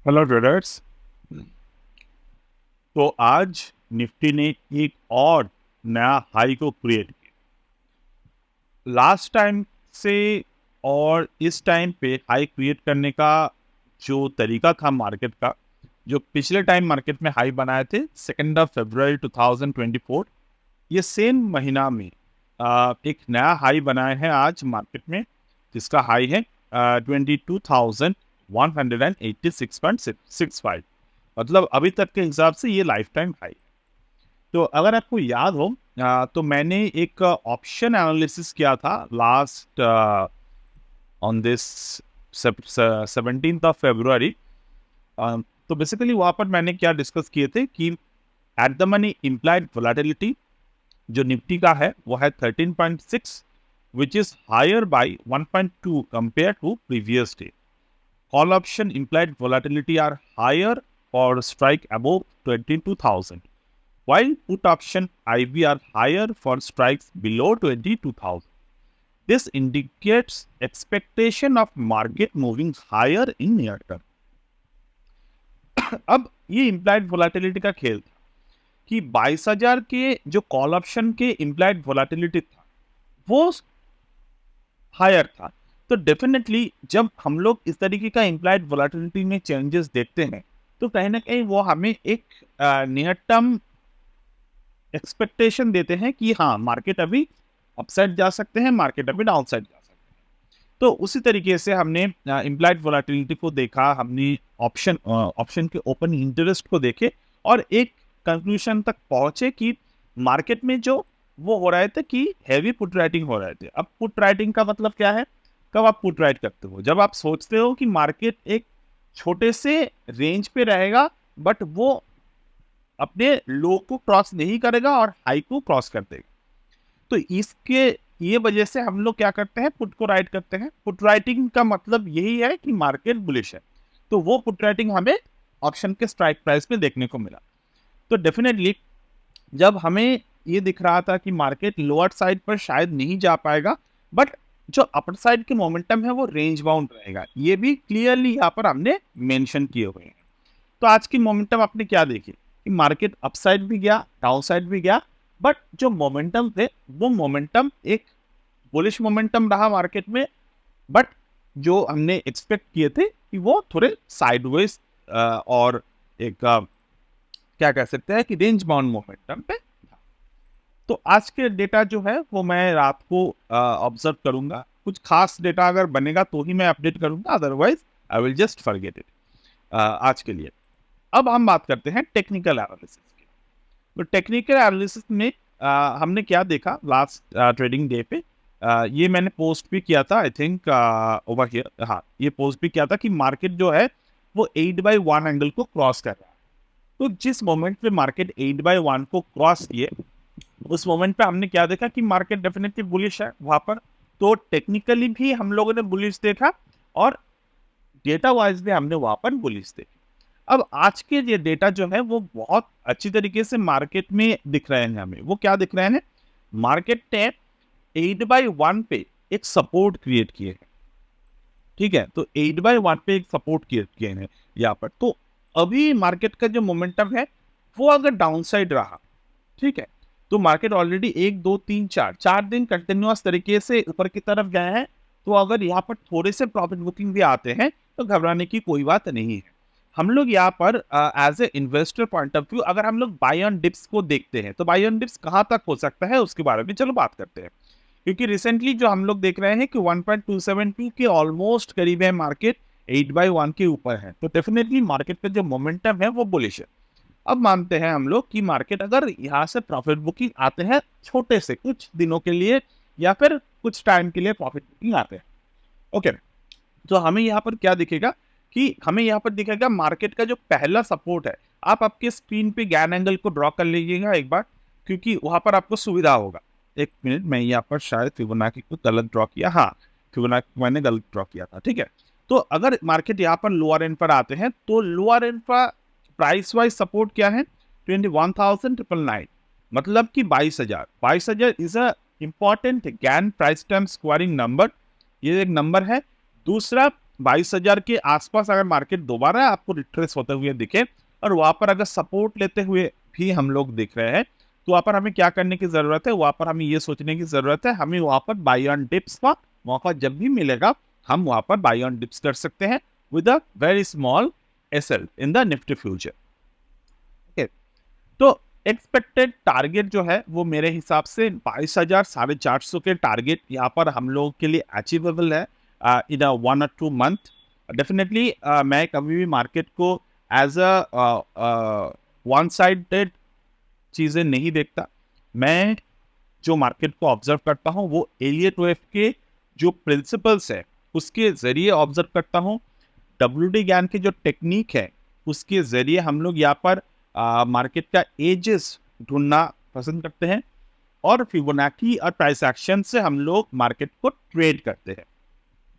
Hello traders. तो आज Nifty ने एक और नया हाई को क्रिएट किया लास्ट टाइम से। और इस टाइम पे हाई क्रिएट करने का जो तरीका था मार्केट का, जो पिछले टाइम मार्केट में हाई बनाए थे 2 फरवरी 2024, ये सेम महीना में एक नया हाई बनाए हैं आज मार्केट में, जिसका हाई है 22,186.65। मतलब अभी तक के हिसाब से ये लाइफ टाइम हाई। तो अगर आपको याद हो, तो मैंने एक ऑप्शन एनालिसिस किया था लास्ट ऑन दिस 17 फरवरी। तो बेसिकली वहां पर मैंने क्या डिस्कस किए थे कि at the money implied volatility जो निफ्टी का है वो है 13.6, which is higher by 1.2 compare to previous day. Call option implied volatility are higher for strike above 22,000, while put option IV are higher for strikes below 22,000. This indicates expectation of market moving higher in near term. अब ये implied volatility का खेल था कि 22,000 के जो call option के implied volatility था वो हायर था। तो डेफिनेटली जब हम लोग इस तरीके का implied volatility में चेंजेस देखते हैं तो कहीं ना कहीं वो हमें एक नियर टर्म एक्सपेक्टेशन देते हैं कि हाँ मार्केट अभी अपसाइड जा सकते हैं, मार्केट अभी डाउन साइड जा सकते हैं। तो उसी तरीके से हमने इम्प्लाइड वोलेटिलिटी को देखा, हमने ऑप्शन के ओपन इंटरेस्ट को देखे और एक कंक्लूजन तक पहुंचे कि मार्केट में जो वो हो रहे थे कि हैवी पुट राइटिंग हो रहे थे। अब पुट राइटिंग का मतलब क्या है? कब आप पुट राइट करते हो? जब आप सोचते हो कि मार्केट एक छोटे से रेंज पे रहेगा बट वो अपने लो को क्रॉस नहीं करेगा और हाई को क्रॉस कर देगा। तो इसके ये वजह से हम लोग क्या करते हैं, पुट को राइट करते हैं। पुट राइटिंग का मतलब यही है कि मार्केट बुलिश है, तो वो पुट राइटिंग हमें ऑप्शन के स्ट्राइक प्राइस में देखने को मिला। तो डेफिनेटली जब हमें ये दिख रहा था कि मार्केट लोअर साइड पर शायद नहीं जा पाएगा बट जो अपर साइड के मोमेंटम है वो रेंज बाउंड रहेगा, ये भी क्लियरली यहाँ पर हमने मेंशन किए हुए हैं। तो आज की मोमेंटम आपने क्या देखी कि मार्केट अपसाइड भी गया, डाउन साइड भी गया, बट जो मोमेंटम थे वो मोमेंटम एक बुलिश मोमेंटम रहा मार्केट में। बट जो हमने एक्सपेक्ट किए थे कि वो थोड़े साइडवेज और एक क्या कह सकते हैं कि रेंज बाउंड मोमेंटम पे था। तो आज के डेटा जो है वो मैं रात को ऑब्जर्व करूंगा, कुछ खास डेटा अगर बनेगा तो ही मैं अपडेट करूंगा, otherwise I will just forget it आज के लिए। अब हम बात करते हैं टेक्निकल एनालिसिस की। तो टेक्निकल एनालिसिस में हमने क्या देखा लास्ट ट्रेडिंग डे पे, ये मैंने पोस्ट भी किया था, आई थिंक ओवर हियर, हाँ ये पोस्ट भी किया था कि मार्केट जो है वो 8/1 एंगल को क्रॉस कर रहा है। तो जिस मोमेंट पे मार्केट 8/1 को क्रॉस किए उस मोमेंट पे हमने क्या देखा कि मार्केट डेफिनेटली बुलिश है वहां पर। तो टेक्निकली भी हम लोगों ने बुलिश देखा और डेटा वाइज भी हमने वहां पर बुलिश देखा। अब आज के ये डेटा जो है वो बहुत अच्छी तरीके से मार्केट में दिख रहे हैं हमें। वो क्या दिख रहे हैं? मार्केट ने 8/1 पे एक सपोर्ट क्रिएट किए हैं, ठीक है। तो 8/1 पे एक सपोर्ट क्रिएट किए हैं यहाँ पर। तो अभी मार्केट का जो मोमेंटम है वो अगर डाउन साइड रहा, ठीक है, तो मार्केट ऑलरेडी 1 2 3 4 दिन कंटिन्यूअस तरीके से ऊपर की तरफ गए हैं। तो अगर यहाँ पर थोड़े से प्रॉफिट बुकिंग भी आते हैं तो घबराने की कोई बात नहीं है। हम लोग यहाँ पर as a investor point of view अगर हम लोग बाय ऑन डिप्स को देखते हैं तो बाय ऑन डिप्स कहाँ तक हो सकता है उसके बारे में चलो बात करते हैं। क्योंकि रिसेंटली जो हम लोग देख रहे हैं कि 1.272 के ऑलमोस्ट करीब है मार्केट, 8/1 के ऊपर है। तो डेफिनेटली मार्केट का जो मोमेंटम है वो बुलिश है। अब मानते हैं हम लोग कि मार्केट अगर यहाँ से प्रॉफिट बुकिंग आते हैं छोटे से कुछ दिनों के लिए या फिर कुछ टाइम के लिए प्रॉफिट बुकिंग आते हैं, ओके, तो हमें यहाँ पर क्या दिखेगा कि हमें यहाँ पर दिखेगा मार्केट का जो पहला सपोर्ट है। आप आपके स्क्रीन पे गैन एंगल को ड्रॉ कर लीजिएगा एक बार, क्योंकि वहां पर आपको सुविधा होगा। एक मिनट, मैं यहाँ पर शायद फिबोनाची को गलत ड्रॉ किया, हाँ फिबोनाची मैंने गलत ड्रॉ किया था, ठीक है। तो अगर मार्केट यहाँ पर लोअर एंड पर आते हैं तो लोअर एंड पर प्राइस वाइज सपोर्ट क्या है? 21,999, मतलब कि 22,000। 22,000 is a important Gann price term squaring number, ये एक नंबर है। दूसरा 22,000 के आसपास अगर मार्केट दोबारा आपको रिट्रेस होते हुए दिखे और वहां पर अगर सपोर्ट लेते हुए भी हम लोग दिख रहे हैं, तो वहां पर हमें क्या करने की जरूरत है, वहां पर हमें ये सोचने की जरूरत है, हमें वहां पर बाय ऑन डिप्स का मौका जब भी मिलेगा हम वहां पर बाय ऑन डिप्स कर सकते हैं with a very small SL in the Nifty future. Okay, तो एक्सपेक्टेड टारगेट जो है वो मेरे हिसाब से 22,000 450 के टारगेट यहाँ पर हम लोगों के लिए अचीवेबल है इन अ 1 or 2 मंथ। डेफिनेटली मैं कभी भी मार्केट को एज अ वन साइडेड चीज़ें नहीं देखता। मैं जो मार्केट को ऑब्जर्व करता हूँ वो एलियट वेव के जो प्रिंसिपल्स है उसके ज़रिए ऑब्जर्व करता हूँ। WD ज्ञान की जो टेक्निक है उसके ज़रिए हम लोग यहाँ पर मार्केट का एजेस ढूंढना पसंद करते हैं और फिबोनाची और प्राइस एक्शन से हम लोग मार्केट को ट्रेड करते हैं।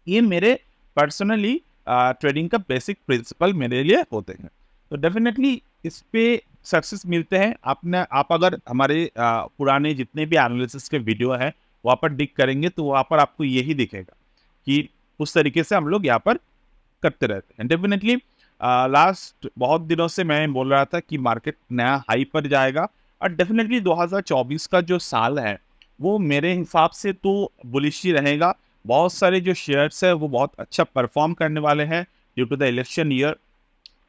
ये मेरे पर्सनली ट्रेडिंग का बेसिक प्रिंसिपल मेरे लिए होते हैं। तो डेफिनेटली इस पे सक्सेस मिलते हैं। आप अगर हमारे पुराने जितने भी एनालिसिस के वीडियो हैं वहाँ पर डिग करेंगे तो वहाँ पर आपको यही दिखेगा कि उस तरीके से हम लोग यहाँ पर करते रहते हैं। डेफिनेटली लास्ट बहुत दिनों से मैं बोल रहा था कि मार्केट नया हाई पर जाएगा और डेफिनेटली 2024 का जो साल है वो मेरे हिसाब से तो बुलिश ही रहेगा। बहुत सारे जो शेयर्स है वो बहुत अच्छा परफॉर्म करने वाले हैं due to the election year,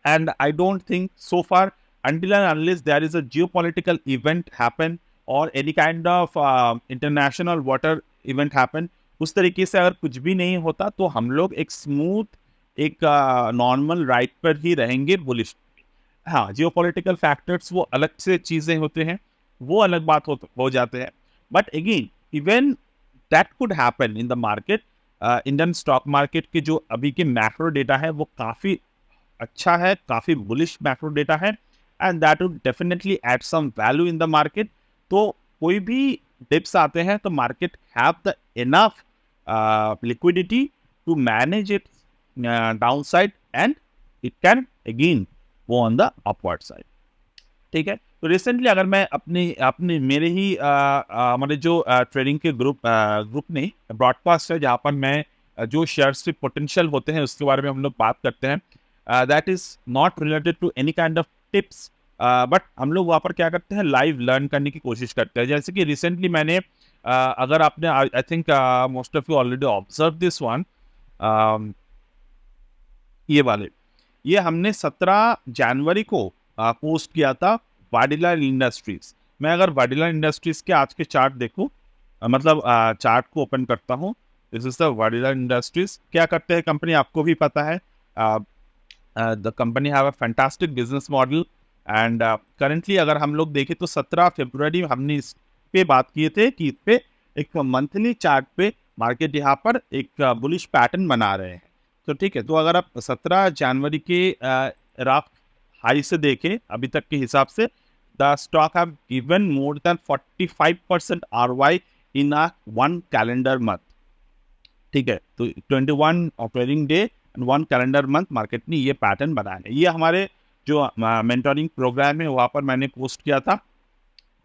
and I don't think so far until and unless there is a geopolitical event happen or any kind of international water event happen, उस तरीके से अगर कुछ भी नहीं होता तो हम लोग एक स्मूथ एक नॉर्मल राइट पर ही रहेंगे बुलिश। हाँ, जियोपॉलिटिकल फैक्टर्स वो अलग से चीज़ें होते हैं, वो अलग बात हो जाते हैं। But again even that could happen in the market. Indian stock market के जो अभी के मैक्रो डेटा है वो काफ़ी अच्छा है, काफ़ी बुलिश मैक्रो डेटा है and that would definitely add some value in the market. तो कोई भी डिप्स आते हैं तो market have the enough liquidity to manage it downside and it can again go on the upward side. ठीक है, तो रिसेंटली अगर मैं अपने मेरे ही हमारे जो ट्रेडिंग के ग्रुप ने ब्रॉडकास्ट है जहाँ पर मैं जो शेयर्स के पोटेंशियल होते हैं उसके बारे में हम लोग बात करते हैं। That is not related to any kind of tips, but हम लोग वहाँ पर क्या करते हैं, लाइव लर्न करने की कोशिश करते हैं। जैसे कि रिसेंटली मैंने अगर आपने I think most of you already observe this one, ये हमने 17 जनवरी को पोस्ट किया था वाडिला इंडस्ट्रीज। मैं अगर वाडिला इंडस्ट्रीज के आज के चार्ट देखूं, मतलब चार्ट को ओपन करता हूं, दिस इज द वाडिला इंडस्ट्रीज। क्या करते हैं कंपनी आपको भी पता है, the company have a fantastic business model and currently अगर हम लोग देखें तो 17 फरवरी हमने इस पे बात किए थे कि इस पे एक मंथली चार्ट पे मार्केट यहाँ पर एक बुलिश पैटर्न बना रहे हैं। तो ठीक है, तो अगर आप 17 जनवरी के रफ हाई से देखें अभी तक के हिसाब से, the stock have given more than 45% ROI in a 1 calendar month. ठीक है, तो 21 operating day and 1 calendar month market ने ये पैटर्न बनाया है। ये हमारे जो मेंटोरिंग प्रोग्राम है वहाँ पर मैंने पोस्ट किया था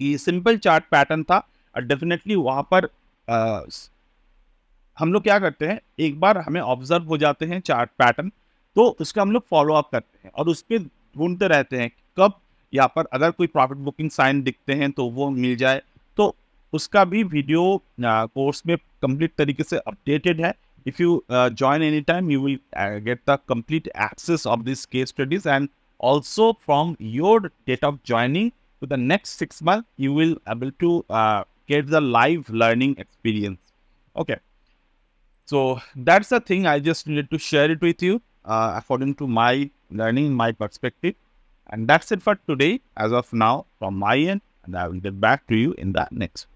कि सिंपल चार्ट पैटर्न था और डेफिनेटली वहाँ पर हम लोग क्या करते हैं, एक बार हमें ऑब्जर्व हो जाते हैं चार्ट पैटर्न तो उसका हम लोग फॉलो अप करते हैं और उस पर ढूंढते रहते हैं कब यहाँ पर अगर कोई प्रॉफिट बुकिंग साइन दिखते हैं तो वो मिल जाए। तो उसका भी वीडियो कोर्स में कंप्लीट तरीके से अपडेटेड है। If you join anytime you will get the complete access of these case studies and also from your date of joining to the next 6 months you will able to get the live learning experience. Okay, so that's the thing I just needed to share it with you according to my learning, my perspective, and that's it for today as of now from my end, and I will get back to you in the next.